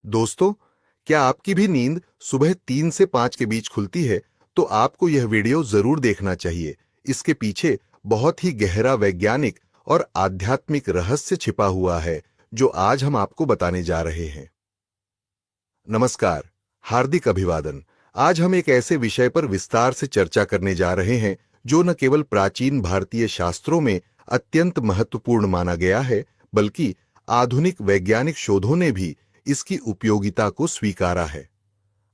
दोस्तों, क्या आपकी भी नींद सुबह 3 से 5 के बीच खुलती है? तो आपको यह वीडियो जरूर देखना चाहिए। इसके पीछे बहुत ही गहरा वैज्ञानिक और आध्यात्मिक रहस्य छिपा हुआ है, जो आज हम आपको बताने जा रहे हैं। नमस्कार, हार्दिक अभिवादन। आज हम एक ऐसे विषय पर विस्तार से चर्चा करने जा रहे हैं, जो न केवल प्राचीन भारतीय शास्त्रों में अत्यंत महत्वपूर्ण माना गया है, बल्कि आधुनिक वैज्ञानिक शोधों ने भी इसकी उपयोगिता को स्वीकारा है।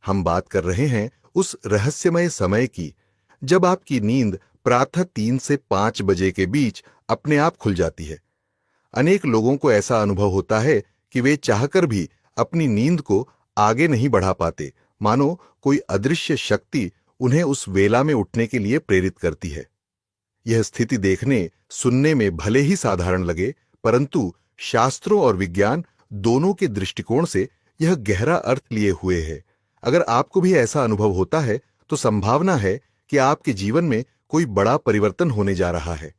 हम बात कर रहे हैं उस रहस्यमय समय की, जब आपकी नींद प्रातः 3 से 5 बजे के बीच अपने आप खुल जाती है। अनेक लोगों को ऐसा अनुभव होता है कि वे चाहकर भी अपनी नींद को आगे नहीं बढ़ा पाते, मानो कोई अदृश्य शक्ति उन्हें उस वेला में उठने के लिए प्रेरित करती है। यह स्थिति देखने सुनने में भले ही साधारण लगे, परंतु शास्त्रों और विज्ञान दोनों के दृष्टिकोण से यह गहरा अर्थ लिए हुए है। अगर आपको भी ऐसा अनुभव होता है, तो संभावना है कि आपके जीवन में कोई बड़ा परिवर्तन होने जा रहा है।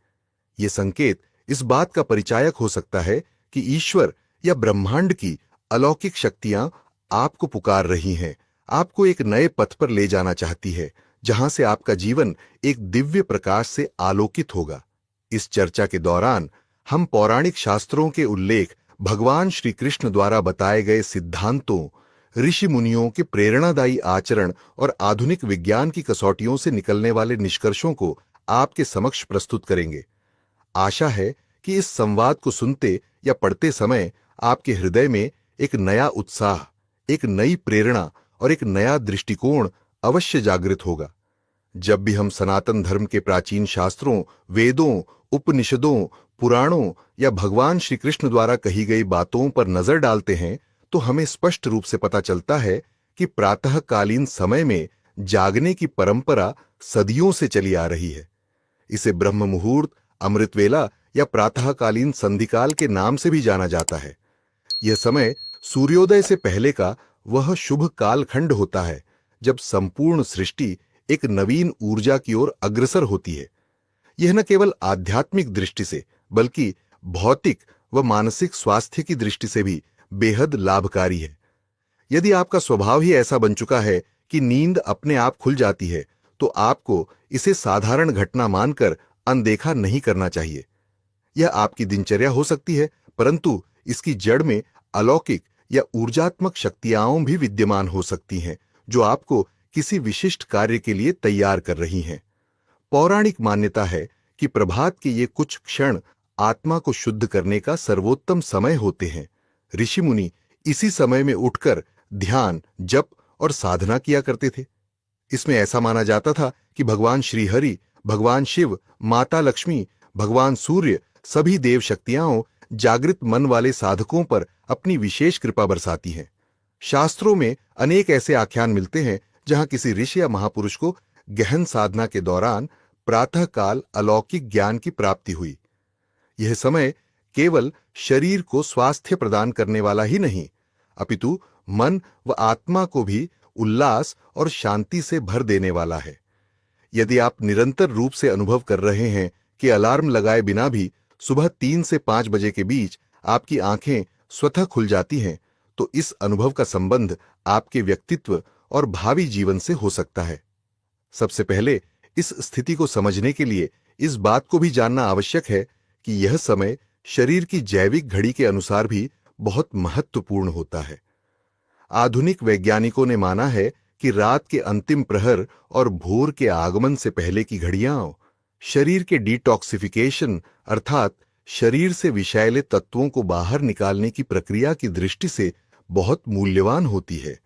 यह संकेत इस बात का परिचायक हो सकता है कि ईश्वर या ब्रह्मांड की अलौकिक शक्तियां आपको पुकार रही हैं, आपको एक नए पथ पर ले जाना चाहती है, जहां से आपका जीवन एक दिव्य प्रकाश से आलोकित होगा। इस चर्चा के दौरान हम पौराणिक शास्त्रों के उल्लेख, भगवान श्री कृष्ण द्वारा बताए गए सिद्धांतों, ऋषि मुनियों के प्रेरणादायी आचरण और आधुनिक विज्ञान की कसौटियों से निकलने वाले निष्कर्षों को आपके समक्ष प्रस्तुत करेंगे। आशा है कि इस संवाद को सुनते या पढ़ते समय आपके हृदय में एक नया उत्साह, एक नई प्रेरणा और एक नया दृष्टिकोण अवश्य जागृत होगा। जब भी हम सनातन धर्म के प्राचीन शास्त्रों, वेदों, उपनिषदों, पुराणों या भगवान श्री कृष्ण द्वारा कही गई बातों पर नजर डालते हैं, तो हमें स्पष्ट रूप से पता चलता है कि प्रातःकालीन समय में जागने की परंपरा सदियों से चली आ रही है। इसे ब्रह्म मुहूर्त, अमृत वेला या प्रातःकालीन संधिकाल के नाम से भी जाना जाता है। यह समय सूर्योदय से पहले का वह शुभ कालखंड होता है, जब संपूर्ण सृष्टि एक नवीन ऊर्जा की ओर अग्रसर होती है। यह न केवल आध्यात्मिक दृष्टि से, बल्कि भौतिक व मानसिक स्वास्थ्य की दृष्टि से भी बेहद लाभकारी है। यदि आपका स्वभाव ही ऐसा बन चुका है कि नींद अपने आप खुल जाती है, तो आपको इसे साधारण घटना मानकर अनदेखा नहीं करना चाहिए। यह आपकी दिनचर्या हो सकती है, परंतु इसकी जड़ में अलौकिक या ऊर्जात्मक शक्तियां भी विद्यमान हो सकती हैं, जो आपको किसी विशिष्ट कार्य के लिए तैयार कर रही हैं। पौराणिक मान्यता है कि प्रभात के ये कुछ क्षण आत्मा को शुद्ध करने का सर्वोत्तम समय होते हैं। ऋषि मुनि इसी समय में उठकर ध्यान, जप और साधना किया करते थे। इसमें ऐसा माना जाता था कि भगवान श्री हरि, भगवान शिव, माता लक्ष्मी, भगवान सूर्य, सभी देव शक्तियां जागृत मन वाले साधकों पर अपनी विशेष कृपा बरसाती हैं। शास्त्रों में अनेक ऐसे आख्यान मिलते हैं जहां किसी ऋषि या महापुरुष को गहन साधना के दौरान प्रातःकाल अलौकिक ज्ञान की प्राप्ति हुई। यह समय केवल शरीर को स्वास्थ्य प्रदान करने वाला ही नहीं, अपितु मन व आत्मा को भी उल्लास और शांति से भर देने वाला है। यदि आप निरंतर रूप से अनुभव कर रहे हैं कि अलार्म लगाए बिना भी सुबह 3 से 5 बजे के बीच आपकी आंखें स्वतः खुल जाती हैं, तो इस अनुभव का संबंध आपके व्यक्तित्व और भावी जीवन से हो सकता है। सबसे पहले इस स्थिति को समझने के लिए इस बात को भी जानना आवश्यक है कि यह समय शरीर की जैविक घड़ी के अनुसार भी बहुत महत्वपूर्ण होता है। आधुनिक वैज्ञानिकों ने माना है कि रात के अंतिम प्रहर और भोर के आगमन से पहले की घड़ियां शरीर के डिटॉक्सिफिकेशन, अर्थात शरीर से विषैले तत्वों को बाहर निकालने की प्रक्रिया की दृष्टि से बहुत मूल्यवान होती है।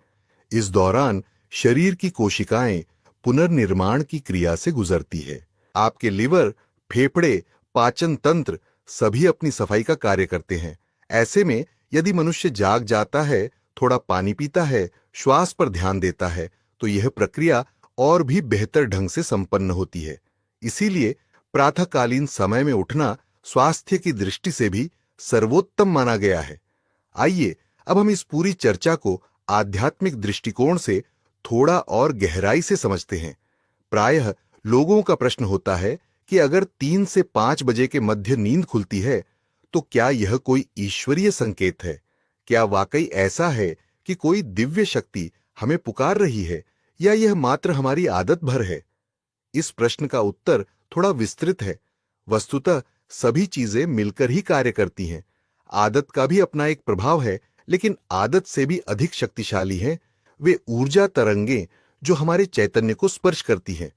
इस दौरान शरीर की कोशिकाएं पुनर्निर्माण की क्रिया से गुजरती है। आपके लिवर, फेफड़े, पाचन तंत्र सभी अपनी सफाई का कार्य करते हैं। ऐसे में यदि मनुष्य जाग जाता है, थोड़ा पानी पीता है, श्वास पर ध्यान देता है, तो यह प्रक्रिया और भी बेहतर ढंग से संपन्न होती है। इसीलिए प्रातःकालीन समय में उठना स्वास्थ्य की दृष्टि से भी सर्वोत्तम माना गया है। आइए अब हम इस पूरी चर्चा को आध्यात्मिक दृष्टिकोण से थोड़ा और गहराई से समझते हैं। प्रायः लोगों का प्रश्न होता है कि अगर 3 से 5 बजे के मध्य नींद खुलती है, तो क्या यह कोई ईश्वरीय संकेत है? क्या वाकई ऐसा है कि कोई दिव्य शक्ति हमें पुकार रही है या यह मात्र हमारी आदत भर है? इस प्रश्न का उत्तर थोड़ा विस्तृत है। वस्तुतः सभी चीजें मिलकर ही कार्य करती हैं। आदत का भी अपना एक प्रभाव है, लेकिन आदत से भी अधिक शक्तिशाली हैं वे ऊर्जा तरंगें जो हमारे चैतन्य को स्पर्श करती हैं।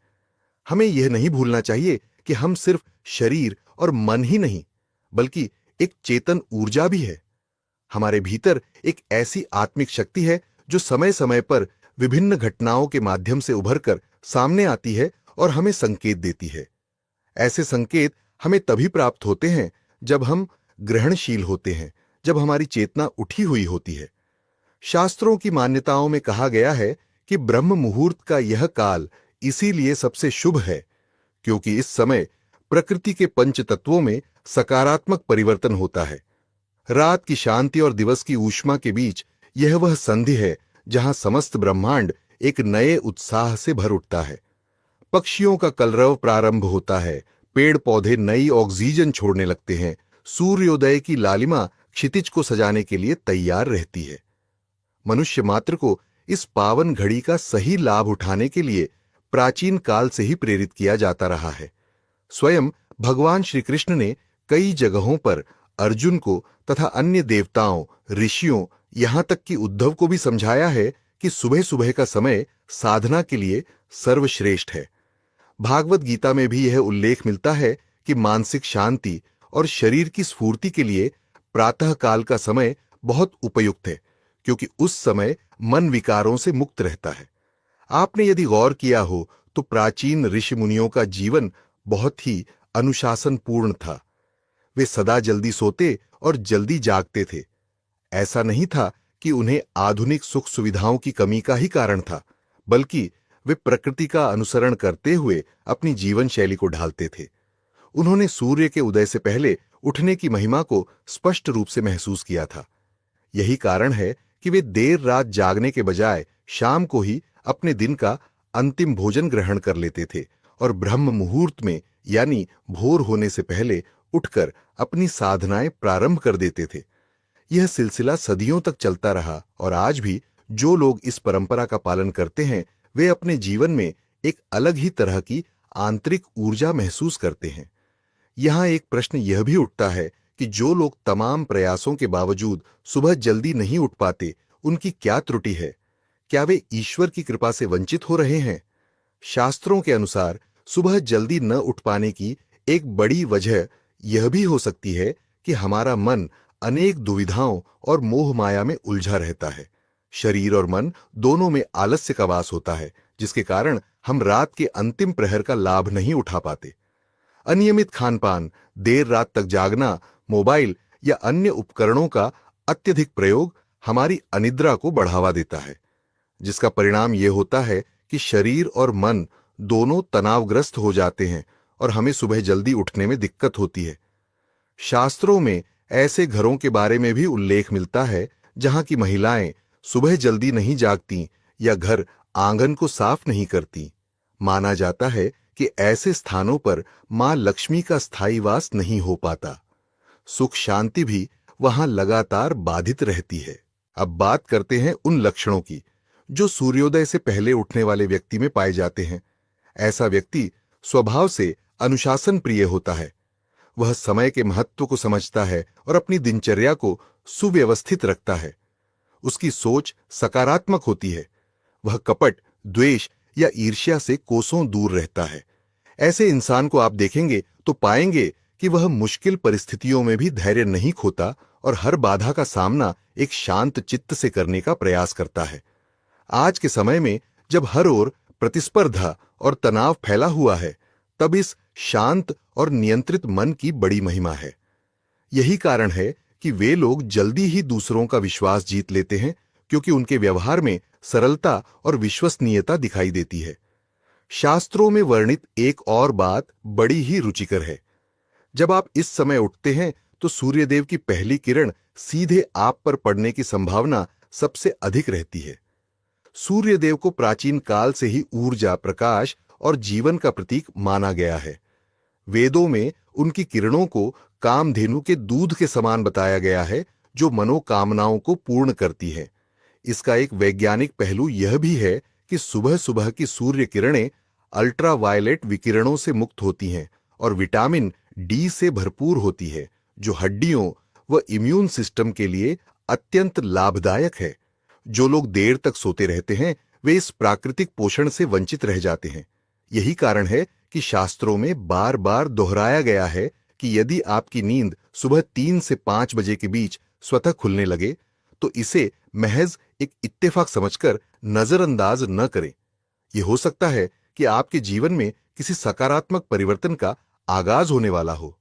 हमें यह नहीं भूलना चाहिए कि हम सिर्फ शरीर और मन ही नहीं, बल्कि एक चेतन ऊर्जा भी है। हमारे भीतर एक ऐसी आत्मिक शक्ति है जो समय समय पर विभिन्न घटनाओं के माध्यम से उभरकर सामने आती है और हमें संकेत देती है। ऐसे संकेत हमें तभी प्राप्त होते हैं जब हम ग्रहणशील होते हैं, जब हमारी चेतना उठी हुई होती है। शास्त्रों की मान्यताओं में कहा गया है कि ब्रह्म मुहूर्त का यह काल इसीलिए सबसे शुभ है क्योंकि इस समय प्रकृति के पंच तत्वों में सकारात्मक परिवर्तन होता है। रात की शांति और दिवस की ऊष्मा के बीच यह वह संधि है जहां समस्त ब्रह्मांड एक नए उत्साह से भर उठता है। पक्षियों का कलरव प्रारंभ होता है, पेड़ पौधे नई ऑक्सीजन छोड़ने लगते हैं, सूर्योदय की लालिमा क्षितिज को सजाने के लिए तैयार रहती है। मनुष्य मात्र को इस पावन घड़ी का सही लाभ उठाने के लिए प्राचीन काल से ही प्रेरित किया जाता रहा है। स्वयं भगवान श्री कृष्ण ने कई जगहों पर अर्जुन को तथा अन्य देवताओं, ऋषियों, यहां तक कि उद्धव को भी समझाया है कि सुबह सुबह का समय साधना के लिए सर्वश्रेष्ठ है। भागवत गीता में भी यह उल्लेख मिलता है कि मानसिक शांति और शरीर की स्फूर्ति के लिए प्रातः काल का समय बहुत उपयुक्त है क्योंकि उस समय मन विकारों से मुक्त रहता है। आपने यदि गौर किया हो तो प्राचीन ऋषि मुनियों का जीवन बहुत ही अनुशासनपूर्ण था। वे सदा जल्दी सोते और जल्दी जागते थे। ऐसा नहीं था कि उन्हें आधुनिक सुख सुविधाओं की कमी का ही कारण था, बल्कि वे प्रकृति का अनुसरण करते हुए अपनी जीवन शैली को ढालते थे। उन्होंने सूर्य के उदय से पहले उठने की महिमा को स्पष्ट रूप से महसूस किया था। यही कारण है कि वे देर रात जागने के बजाय शाम को ही अपने दिन का अंतिम भोजन ग्रहण कर लेते थे और ब्रह्म मुहूर्त में यानी भोर होने से पहले उठकर अपनी साधनाएं प्रारंभ कर देते थे। यह सिलसिला सदियों तक चलता रहा और आज भी जो लोग इस परंपरा का पालन करते हैं वे अपने जीवन में एक अलग ही तरह की आंतरिक ऊर्जा महसूस करते हैं। यहां एक प्रश्न यह भी उठता है कि जो लोग तमाम प्रयासों के बावजूद सुबह जल्दी नहीं उठ पाते, उनकी क्या त्रुटि है? क्या वे ईश्वर की कृपा से वंचित हो रहे हैं? शास्त्रों के अनुसार सुबह जल्दी न उठ पाने की एक बड़ी वजह यह भी हो सकती है कि हमारा मन अनेक दुविधाओं और मोह माया में उलझा रहता है। शरीर और मन दोनों में आलस्य का वास होता है, जिसके कारण हम रात के अंतिम प्रहर का लाभ नहीं उठा पाते। अनियमित खानपान, देर रात तक जागना, मोबाइल या अन्य उपकरणों का अत्यधिक प्रयोग हमारी अनिद्रा को बढ़ावा देता है, जिसका परिणाम यह होता है कि शरीर और मन दोनों तनावग्रस्त हो जाते हैं और हमें सुबह जल्दी उठने में दिक्कत होती है। शास्त्रों में ऐसे घरों के बारे में भी उल्लेख मिलता है जहां की महिलाएं सुबह जल्दी नहीं जागती या घर आंगन को साफ नहीं करती। माना जाता है कि ऐसे स्थानों पर मां लक्ष्मी का स्थायी वास नहीं हो पाता। सुख शांति भी वहां लगातार बाधित रहती है। अब बात करते हैं उन लक्षणों की जो सूर्योदय से पहले उठने वाले व्यक्ति में पाए जाते हैं। ऐसा व्यक्ति स्वभाव से अनुशासन प्रिय होता है। वह समय के महत्व को समझता है और अपनी दिनचर्या को सुव्यवस्थित रखता है। उसकी सोच सकारात्मक होती है। वह कपट, द्वेष या ईर्ष्या से कोसों दूर रहता है। ऐसे इंसान को आप देखेंगे तो पाएंगे कि वह मुश्किल परिस्थितियों में भी धैर्य नहीं खोता और हर बाधा का सामना एक शांत चित्त से करने का प्रयास करता है। आज के समय में जब हर ओर प्रतिस्पर्धा और तनाव फैला हुआ है, तब इस शांत और नियंत्रित मन की बड़ी महिमा है। यही कारण है कि वे लोग जल्दी ही दूसरों का विश्वास जीत लेते हैं, क्योंकि उनके व्यवहार में सरलता और विश्वसनीयता दिखाई देती है। शास्त्रों में वर्णित एक और बात बड़ी ही रुचिकर है। जब आप इस समय उठते हैं तो सूर्यदेव की पहली किरण सीधे आप पर पड़ने की संभावना सबसे अधिक रहती है। सूर्यदेव को प्राचीन काल से ही ऊर्जा, प्रकाश और जीवन का प्रतीक माना गया है। वेदों में उनकी किरणों को कामधेनु के दूध के समान बताया गया है, जो मनोकामनाओं को पूर्ण करती है। इसका एक वैज्ञानिक पहलू यह भी है कि सुबह सुबह की सूर्य किरणें अल्ट्रावायलेट विकिरणों से मुक्त होती हैं और विटामिन डी से भरपूर होती है, जो हड्डियों व इम्यून सिस्टम के लिए अत्यंत लाभदायक है। जो लोग देर तक सोते रहते हैं वे इस प्राकृतिक पोषण से वंचित रह जाते हैं। यही कारण है कि शास्त्रों में बार बार दोहराया गया है कि यदि आपकी नींद सुबह 3 से 5 बजे के बीच स्वतः खुलने लगे तो इसे महज एक इत्तेफाक समझकर नजरअंदाज न करें। यह हो सकता है कि आपके जीवन में किसी सकारात्मक परिवर्तन का आगाज होने वाला हो।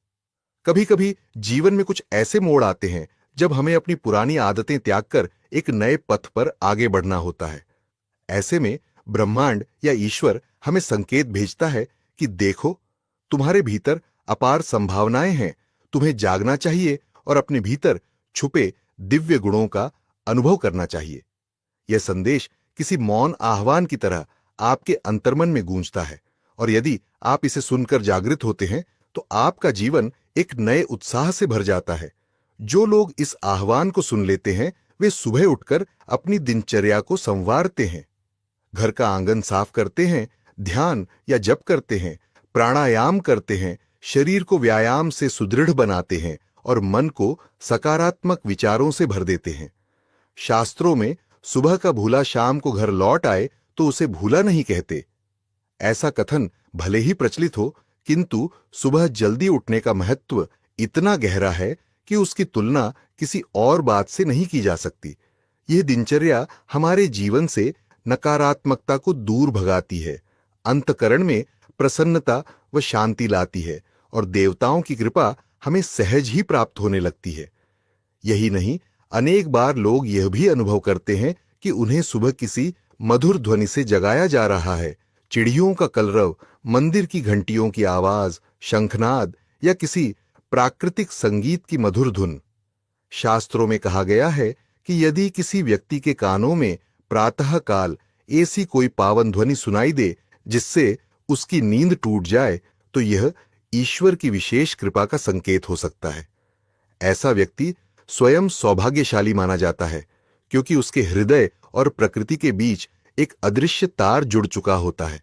कभी कभी जीवन में कुछ ऐसे मोड़ आते हैं जब हमें अपनी पुरानी आदतें त्याग कर एक नए पथ पर आगे बढ़ना होता है। ऐसे में ब्रह्मांड या ईश्वर हमें संकेत भेजता है कि देखो, तुम्हारे भीतर अपार संभावनाएं हैं, तुम्हें जागना चाहिए और अपने भीतर छुपे दिव्य गुणों का अनुभव करना चाहिए। यह संदेश किसी मौन आह्वान की तरह आपके अंतर्मन में गूंजता है, और यदि आप इसे सुनकर जागृत होते हैं तो आपका जीवन एक नए उत्साह से भर जाता है। जो लोग इस आह्वान को सुन लेते हैं वे सुबह उठकर अपनी दिनचर्या को संवारते हैं, घर का आंगन साफ करते हैं, ध्यान या जप करते हैं, प्राणायाम करते हैं, शरीर को व्यायाम से सुदृढ़ बनाते हैं और मन को सकारात्मक विचारों से भर देते हैं। शास्त्रों में सुबह का भूला शाम को घर लौट आए तो उसे भूला नहीं कहते। ऐसा कथन भले ही प्रचलित हो, किंतु सुबह जल्दी उठने का महत्व इतना गहरा है कि उसकी तुलना किसी और बात से नहीं की जा सकती। यह दिनचर्या हमारे जीवन से नकारात्मकता को दूर भगाती है, अंतःकरण में प्रसन्नता व शांति लाती है और देवताओं की कृपा हमें सहज ही प्राप्त होने लगती है। यही नहीं, अनेक बार लोग यह भी अनुभव करते हैं कि उन्हें सुबह किसी मधुर ध्वनि से जगाया जा रहा है। चिड़ियों का कलरव, मंदिर की घंटियों की आवाज, शंखनाद या किसी प्राकृतिक संगीत की मधुर धुन। शास्त्रों में कहा गया है कि यदि किसी व्यक्ति के कानों में प्रातः काल ऐसी कोई पावन ध्वनि सुनाई दे जिससे उसकी नींद टूट जाए तो यह ईश्वर की विशेष कृपा का संकेत हो सकता है। ऐसा व्यक्ति स्वयं सौभाग्यशाली माना जाता है, क्योंकि उसके हृदय और प्रकृति के बीच एक अदृश्य तार जुड़ चुका होता है।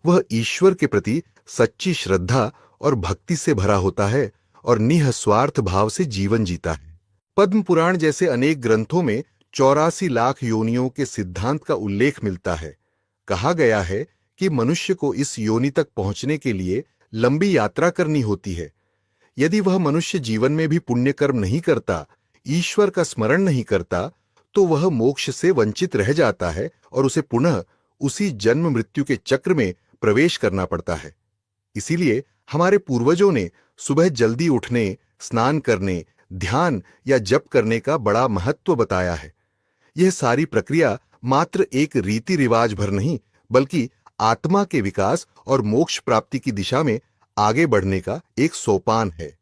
वह ईश्वर के प्रति सच्ची श्रद्धा और भक्ति से भरा होता है और निःस्वार्थ भाव से जीवन जीता है। पद्म पुराण जैसे अनेक ग्रंथों में 84 लाख योनियों के सिद्धांत का उल्लेख मिलता है। कहा गया है कि मनुष्य को इस योनि तक पहुंचने के लिए लंबी यात्रा करनी होती है। यदि वह मनुष्य जीवन में भी पुण्य कर्म नहीं करता, ईश्वर का स्मरण नहीं करता, तो वह मोक्ष से वंचित रह जाता है और उसे पुनः उसी जन्म मृत्यु के चक्र में प्रवेश करना पड़ता है। इसीलिए हमारे पूर्वजों ने सुबह जल्दी उठने, स्नान करने, ध्यान या जप करने का बड़ा महत्व बताया है। यह सारी प्रक्रिया मात्र एक रीति रिवाज भर नहीं, बल्कि आत्मा के विकास और मोक्ष प्राप्ति की दिशा में आगे बढ़ने का एक सोपान है।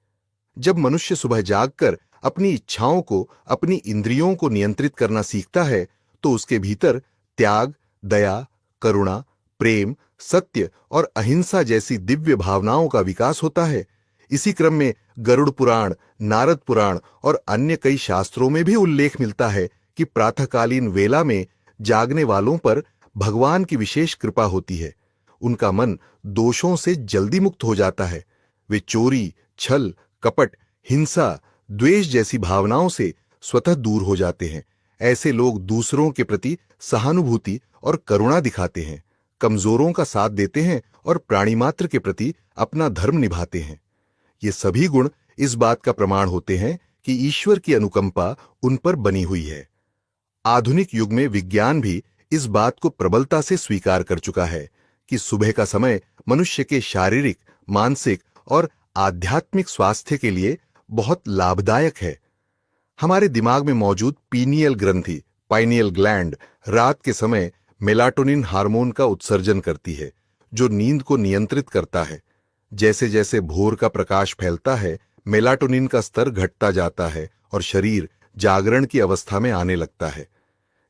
जब मनुष्य सुबह जागकर अपनी इच्छाओं को, अपनी इंद्रियों को नियंत्रित करना सीखता है तो उसके भीतर त्याग, दया, करुणा, प्रेम, सत्य और अहिंसा जैसी दिव्य भावनाओं का विकास होता है। इसी क्रम में गरुड़ पुराण, नारद पुराण और अन्य कई शास्त्रों में भी उल्लेख मिलता है कि प्रातःकालीन वेला में जागने वालों पर भगवान की विशेष कृपा होती है। उनका मन दोषों से जल्दी मुक्त हो जाता है। वे चोरी, छल, कपट, हिंसा, द्वेष जैसी भावनाओं से स्वतः दूर हो जाते हैं। ऐसे लोग दूसरों के प्रति सहानुभूति और करुणा दिखाते हैं, कमजोरों का साथ देते हैं और प्राणिमात्र के प्रति अपना धर्म निभाते हैं। ये सभी गुण इस बात का प्रमाण होते हैं कि ईश्वर की अनुकंपा उन पर बनी हुई है। आधुनिक युग में विज्ञान भी इस बात को प्रबलता से स्वीकार कर चुका है कि सुबह का समय मनुष्य के शारीरिक, मानसिक और आध्यात्मिक स्वास्थ्य के लिए बहुत लाभदायक है। हमारे दिमाग में मौजूद पीनियल ग्रंथि, पाइनियल ग्लैंड, रात के समय मेलाटोनिन हार्मोन का उत्सर्जन करती है, जो नींद को नियंत्रित करता है। जैसे जैसे भोर का प्रकाश फैलता है, मेलाटोनिन का स्तर घटता जाता है और शरीर जागरण की अवस्था में आने लगता है।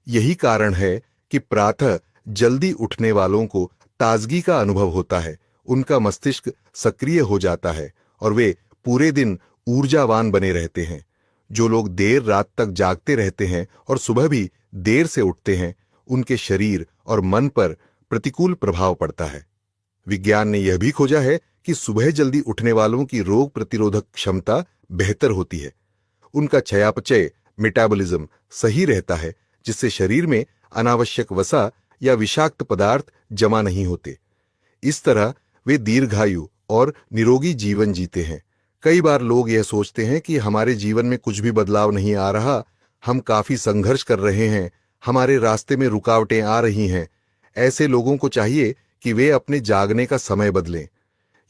यही कारण है कि प्रातः जल्दी उठने वालों को ताजगी का अनुभव होता है, उनका मस्तिष्क सक्रिय हो जाता है और वे पूरे दिन ऊर्जावान बने रहते हैं। जो लोग देर रात तक जागते रहते हैं और सुबह भी देर से उठते हैं, उनके शरीर और मन पर प्रतिकूल प्रभाव पड़ता है। विज्ञान ने यह भी खोजा है कि सुबह जल्दी उठने वालों की रोग प्रतिरोधक क्षमता बेहतर होती है। उनका चयापचय मेटाबॉलिज्म सही रहता है, जिससे शरीर में अनावश्यक वसा या विषाक्त पदार्थ जमा नहीं होते। इस तरह वे दीर्घायु और निरोगी जीवन जीते हैं। कई बार लोग यह सोचते हैं कि हमारे जीवन में कुछ भी बदलाव नहीं आ रहा, हम काफी संघर्ष कर रहे हैं, हमारे रास्ते में रुकावटें आ रही हैं। ऐसे लोगों को चाहिए कि वे अपने जागने का समय बदलें।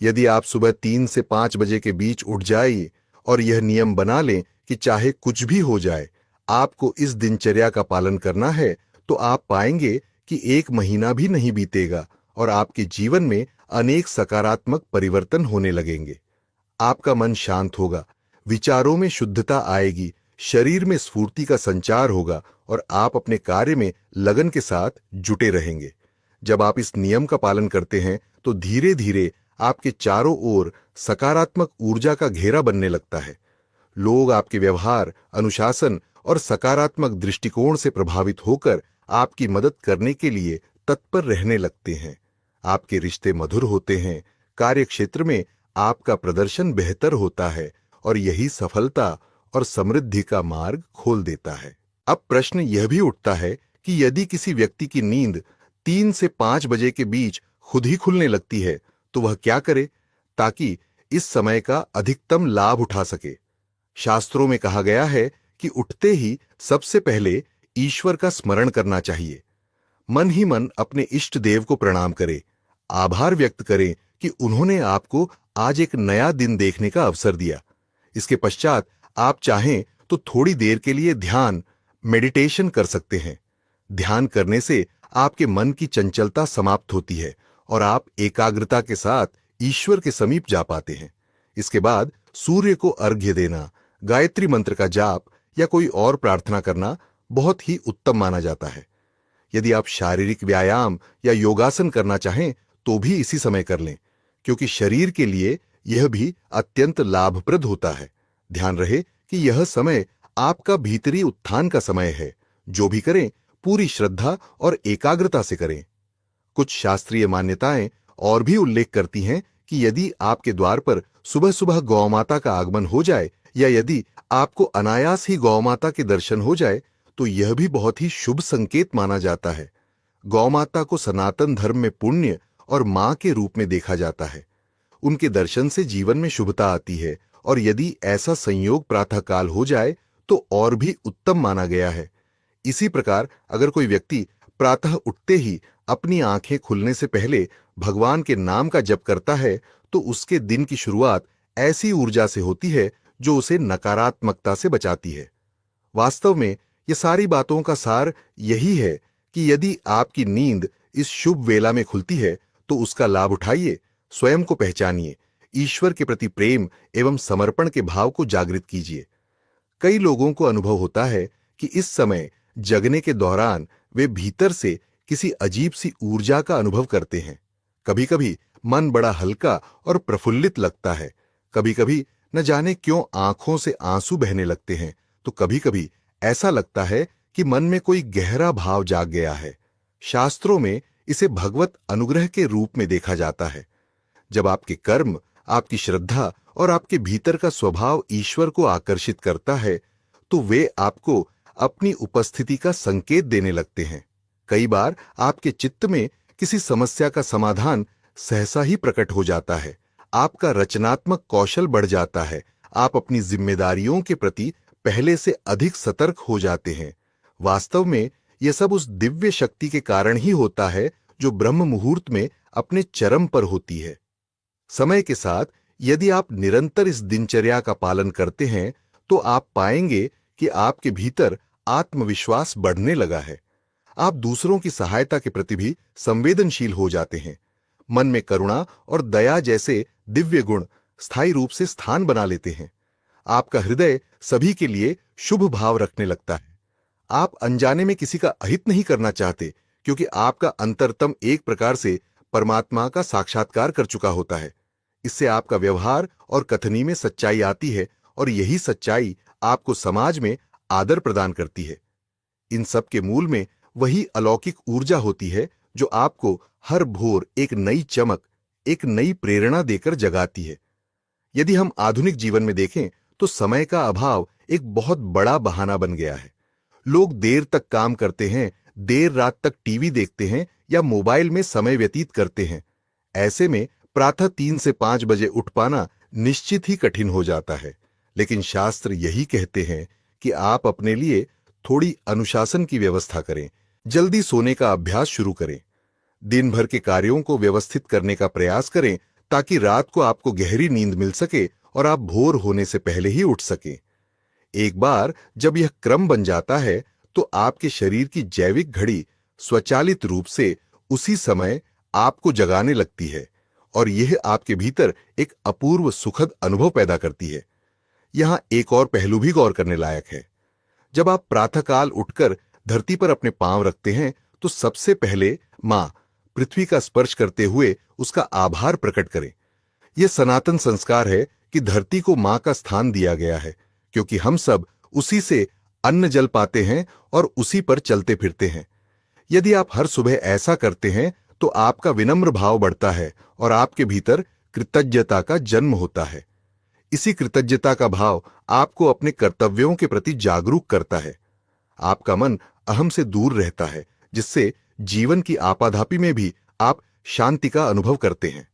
यदि आप सुबह 3 से 5 बजे के बीच उठ जाइए और यह नियम बना लें कि चाहे कुछ भी हो जाए, आपको इस दिनचर्या का पालन करना है, तो आप पाएंगे कि 1 महीना भी नहीं बीतेगा और आपके जीवन में अनेक सकारात्मक परिवर्तन होने लगेंगे। आपका मन शांत होगा, विचारों में शुद्धता आएगी, शरीर में स्फूर्ति का संचार होगा और आप अपने कार्य में लगन के साथ जुटे रहेंगे। जब आप इस नियम का पालन करते हैं तो धीरे धीरे आपके चारों ओर सकारात्मक ऊर्जा का घेरा बनने लगता है। लोग आपके व्यवहार, अनुशासन और सकारात्मक दृष्टिकोण से प्रभावित होकर आपकी मदद करने के लिए तत्पर रहने लगते हैं। आपके रिश्ते मधुर होते हैं, कार्य क्षेत्र में आपका प्रदर्शन बेहतर होता है और यही सफलता और समृद्धि का मार्ग खोल देता है। अब प्रश्न यह भी उठता है कि यदि किसी व्यक्ति की नींद 3 से 5 बजे के बीच खुद ही खुलने लगती है, तो वह क्या करे ताकि इस समय का अधिकतम लाभ उठा सके। शास्त्रों में कहा गया है कि उठते ही सबसे पहले ईश्वर का स्मरण करना चाहिए। मन ही मन अपने इष्ट देव को प्रणाम करें, आभार व्यक्त करें कि उन्होंने आपको आज एक नया दिन देखने का अवसर दिया। इसके पश्चात आप चाहें तो थोड़ी देर के लिए ध्यान, मेडिटेशन कर सकते हैं। ध्यान करने से आपके मन की चंचलता समाप्त होती है और आप एकाग्रता के साथ ईश्वर के समीप जा पाते हैं। इसके बाद सूर्य को अर्घ्य देना, गायत्री मंत्र का जाप या कोई और प्रार्थना करना बहुत ही उत्तम माना जाता है। यदि आप शारीरिक व्यायाम या योगासन करना चाहें तो भी इसी समय कर लें, क्योंकि शरीर के लिए यह भी अत्यंत लाभप्रद होता है। ध्यान रहे कि यह समय आपका भीतरी उत्थान का समय है। जो भी करें पूरी श्रद्धा और एकाग्रता से करें। कुछ शास्त्रीय मान्यताएं और भी उल्लेख करती हैं कि यदि आपके द्वार पर सुबह सुबह गौमाता का आगमन हो जाए या यदि आपको अनायास ही गौमाता के दर्शन हो जाए, तो यह भी बहुत ही शुभ संकेत माना जाता है। गौमाता को सनातन धर्म में पुण्य और मां के रूप में देखा जाता है। उनके दर्शन से जीवन में शुभता आती है और यदि ऐसा संयोग प्रातःकाल हो जाए तो और भी उत्तम माना गया है। इसी प्रकार अगर कोई व्यक्ति प्रातः उठते ही अपनी आंखें खुलने से पहले भगवान के नाम का जप करता है, तो उसके दिन की शुरुआत ऐसी ऊर्जा से होती है जो उसे नकारात्मकता से बचाती है। वास्तव में ये सारी बातों का सार यही है कि यदि आपकी नींद इस शुभ वेला में खुलती है तो उसका लाभ उठाइए, स्वयं को पहचानिए, ईश्वर के प्रति प्रेम एवं समर्पण के भाव को जागृत कीजिए। कई लोगों को अनुभव होता है कि इस समय जगने के दौरान वे भीतर से किसी अजीब सी ऊर्जा का अनुभव करते हैं। कभी कभी मन बड़ा हल्का और प्रफुल्लित लगता है, कभी कभी न जाने क्यों आंखों से आंसू बहने लगते हैं, तो कभी कभी ऐसा लगता है कि मन में कोई गहरा भाव जाग गया है। शास्त्रों में इसे भगवत अनुग्रह के रूप में देखा जाता है। जब आपके कर्म, आपकी श्रद्धा और आपके भीतर का स्वभाव ईश्वर को आकर्षित करता है, तो वे आपको अपनी उपस्थिति का संकेत देने लगते हैं। कई बार आपके चित्त में किसी समस्या का समाधान सहसा ही प्रकट हो जाता है। आपका रचनात्मक कौशल बढ़ जाता है। आप अपनी जिम्मेदारियों के प्रति पहले से अधिक सतर्क हो जाते हैं। वास्तव में यह सब उस दिव्य शक्ति के कारण ही होता है जो ब्रह्म मुहूर्त में अपने चरम पर होती है। समय के साथ यदि आप निरंतर इस दिनचर्या का पालन करते हैं तो आप पाएंगे कि आपके भीतर आत्मविश्वास बढ़ने लगा है। आप दूसरों की सहायता के प्रति भी संवेदनशील हो जाते हैं। मन में करुणा और दया जैसे दिव्य गुण स्थायी रूप से स्थान बना लेते हैं। आपका हृदय सभी के लिए शुभ भाव रखने लगता है। आप अनजाने में किसी का अहित नहीं करना चाहते, क्योंकि आपका अंतरतम एक प्रकार से परमात्मा का साक्षात्कार कर चुका होता है। इससे आपका व्यवहार और कथनी में सच्चाई आती है और यही सच्चाई आपको समाज में आदर प्रदान करती है। इन सब के मूल में वही अलौकिक ऊर्जा होती है जो आपको हर भोर एक नई चमक, एक नई प्रेरणा देकर जगाती है। यदि हम आधुनिक जीवन में देखें तो समय का अभाव एक बहुत बड़ा बहाना बन गया है। लोग देर तक काम करते हैं, देर रात तक टीवी देखते हैं या मोबाइल में समय व्यतीत करते हैं। ऐसे में प्रातः 3 से 5 बजे उठ पाना निश्चित ही कठिन हो जाता है। लेकिन शास्त्र यही कहते हैं कि आप अपने लिए थोड़ी अनुशासन की व्यवस्था करें, जल्दी सोने का अभ्यास शुरू करें, दिन भर के कार्यों को व्यवस्थित करने का प्रयास करें ताकि रात को आपको गहरी नींद मिल सके और आप भोर होने से पहले ही उठ सकें। एक बार जब यह क्रम बन जाता है तो आपके शरीर की जैविक घड़ी स्वचालित रूप से उसी समय आपको जगाने लगती है और यह आपके भीतर एक अपूर्व सुखद अनुभव पैदा करती है। यहां एक और पहलू भी गौर करने लायक है। जब आप प्रातःकाल उठकर धरती पर अपने पांव रखते हैं तो सबसे पहले मां पृथ्वी का स्पर्श करते हुए उसका आभार प्रकट करें। यह सनातन संस्कार है कि धरती को मां का स्थान दिया गया है, क्योंकि हम सब उसी से अन्न जल पाते हैं और उसी पर चलते फिरते हैं। यदि आप हर सुबह ऐसा करते हैं तो आपका विनम्र भाव बढ़ता है और आपके भीतर कृतज्ञता का जन्म होता है। इसी कृतज्ञता का भाव आपको अपने कर्तव्यों के प्रति जागरूक करता है। आपका मन अहम से दूर रहता है, जिससे जीवन की आपाधापी में भी आप शांति का अनुभव करते हैं।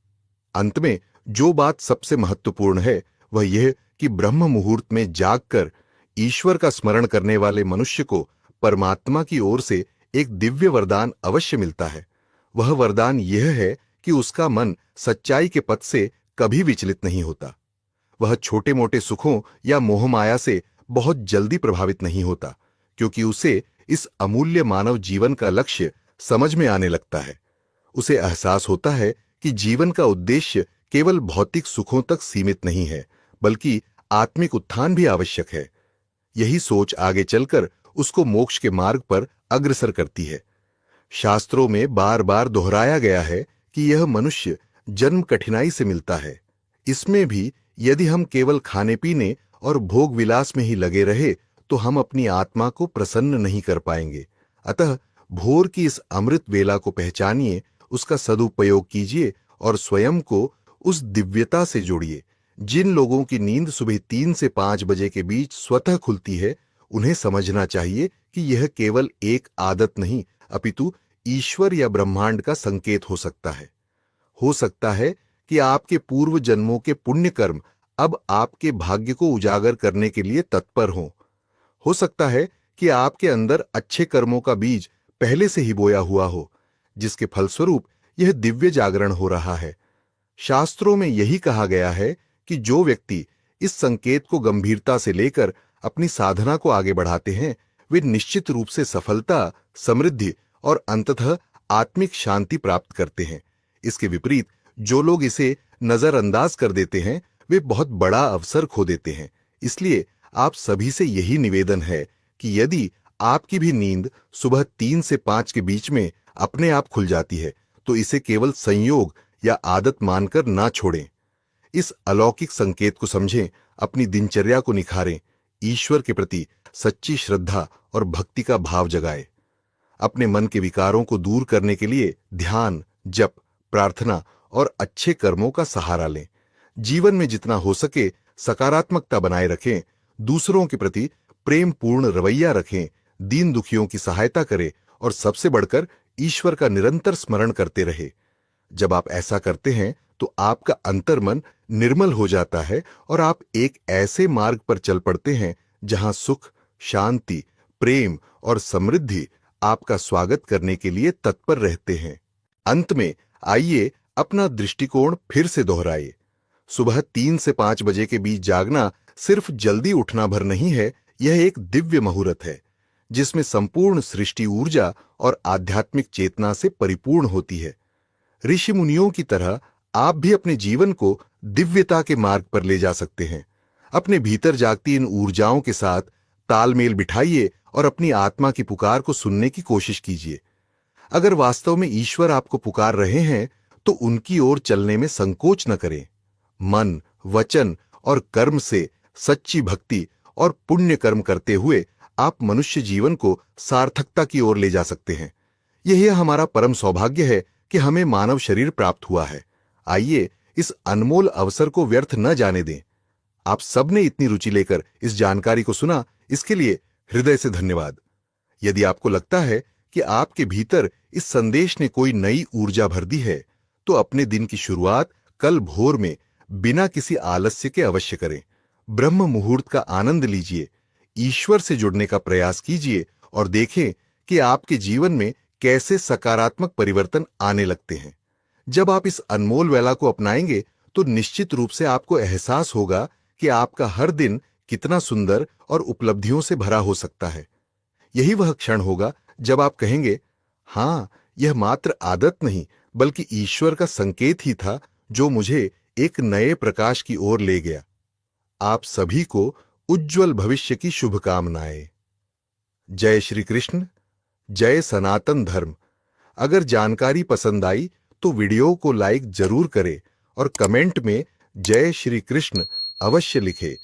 अंत में जो बात सबसे महत्वपूर्ण है वह यह कि ब्रह्म मुहूर्त में जागकर ईश्वर का स्मरण करने वाले मनुष्य को परमात्मा की ओर से एक दिव्य वरदान अवश्य मिलता है। वह वरदान यह है कि उसका मन सच्चाई के पथ से कभी विचलित नहीं होता। वह छोटे मोटे सुखों या मोहमाया से बहुत जल्दी प्रभावित नहीं होता, क्योंकि उसे इस अमूल्य मानव जीवन का लक्ष्य समझ में आने लगता है। उसे एहसास होता है कि जीवन का उद्देश्य केवल भौतिक सुखों तक सीमित नहीं है, बल्कि आत्मिक उत्थान भी आवश्यक है। यही सोच आगे चलकर उसको मोक्ष के मार्ग पर अग्रसर करती है। शास्त्रों में बार बार दोहराया गया है कि यह मनुष्य जन्म कठिनाई से मिलता है। इसमें भी यदि हम केवल खाने पीने और भोग विलास में ही लगे रहे तो हम अपनी आत्मा को प्रसन्न नहीं कर पाएंगे। अतः भोर की इस अमृत वेला को पहचानिए, उसका सदुपयोग कीजिए और स्वयं को उस दिव्यता से जोड़िए। जिन लोगों की नींद सुबह 3 से 5 बजे के बीच स्वतः खुलती है, उन्हें समझना चाहिए कि यह केवल एक आदत नहीं, अपितु ईश्वर या ब्रह्मांड का संकेत हो सकता है। हो सकता है कि आपके पूर्व जन्मों के पुण्य कर्म अब आपके भाग्य को उजागर करने के लिए तत्पर हों। हो सकता है कि आपके अंदर अच्छे कर्मों का बीज पहले से ही बोया हुआ हो, जिसके फलस्वरूप यह दिव्य जागरण हो रहा है। शास्त्रों में यही कहा गया है कि जो व्यक्ति इस संकेत को गंभीरता से लेकर अपनी साधना को आगे बढ़ाते हैं, वे निश्चित रूप से सफलता, समृद्धि और अंततः आत्मिक शांति प्राप्त करते हैं। इसके विपरीत जो लोग इसे नजरअंदाज कर देते हैं, वे बहुत बड़ा अवसर खो देते हैं। इसलिए आप सभी से यही निवेदन है कि यदि आपकी भी नींद सुबह 3 से 5 के बीच में अपने आप खुल जाती है तो इसे केवल संयोग या आदत मानकर ना छोड़ें। इस अलौकिक संकेत को समझें, अपनी दिनचर्या को निखारें, ईश्वर के प्रति सच्ची श्रद्धा और भक्ति का भाव जगाएं। अपने मन के विकारों को दूर करने के लिए ध्यान, जप, प्रार्थना और अच्छे कर्मों का सहारा लें। जीवन में जितना हो सके सकारात्मकता बनाए रखें, दूसरों के प्रति प्रेम पूर्ण रवैया रखें, दीन दुखियों की सहायता करें और सबसे बढ़कर ईश्वर का निरंतर स्मरण करते रहे। जब आप ऐसा करते हैं तो आपका अंतर्मन निर्मल हो जाता है और आप एक ऐसे मार्ग पर चल पड़ते हैं जहां सुख, शांति, प्रेम और समृद्धि आपका स्वागत करने के लिए तत्पर रहते हैं। अंत में आइए अपना दृष्टिकोण फिर से दोहराइए। सुबह 3 से 5 बजे के बीच जागना सिर्फ जल्दी उठना भर नहीं है, यह एक दिव्य मुहूर्त है जिसमें संपूर्ण सृष्टि ऊर्जा और आध्यात्मिक चेतना से परिपूर्ण होती है। ऋषि मुनियों की तरह आप भी अपने जीवन को दिव्यता के मार्ग पर ले जा सकते हैं। अपने भीतर जागती इन ऊर्जाओं के साथ तालमेल बिठाइए और अपनी आत्मा की पुकार को सुनने की कोशिश कीजिए। अगर वास्तव में ईश्वर आपको पुकार रहे हैं तो उनकी ओर चलने में संकोच न करें। मन, वचन और कर्म से सच्ची भक्ति और पुण्य कर्म करते हुए आप मनुष्य जीवन को सार्थकता की ओर ले जा सकते हैं। यही हमारा परम सौभाग्य है कि हमें मानव शरीर प्राप्त हुआ है। आइए इस अनमोल अवसर को व्यर्थ न जाने दें। आप सबने इतनी रुचि लेकर इस जानकारी को सुना, इसके लिए हृदय से धन्यवाद। यदि आपको लगता है कि आपके भीतर इस संदेश ने कोई नई ऊर्जा भर दी है, तो अपने दिन की शुरुआत कल भोर में बिना किसी आलस्य के अवश्य करें। ब्रह्म मुहूर्त का आनंद लीजिए, ईश्वर से जुड़ने का प्रयास कीजिए और देखें कि आपके जीवन में कैसे सकारात्मक परिवर्तन आने लगते हैं। जब आप इस अनमोल वेला को अपनाएंगे तो निश्चित रूप से आपको एहसास होगा कि आपका हर दिन कितना सुंदर और उपलब्धियों से भरा हो सकता है। यही वह क्षण होगा जब आप कहेंगे, हाँ, यह मात्र आदत नहीं बल्कि ईश्वर का संकेत ही था जो मुझे एक नए प्रकाश की ओर ले गया। आप सभी को उज्जवल भविष्य की शुभकामनाएं। जय श्री कृष्ण, जय सनातन धर्म। अगर जानकारी पसंद आई तो वीडियो को लाइक जरूर करें और कमेंट में जय श्री कृष्ण अवश्य लिखें।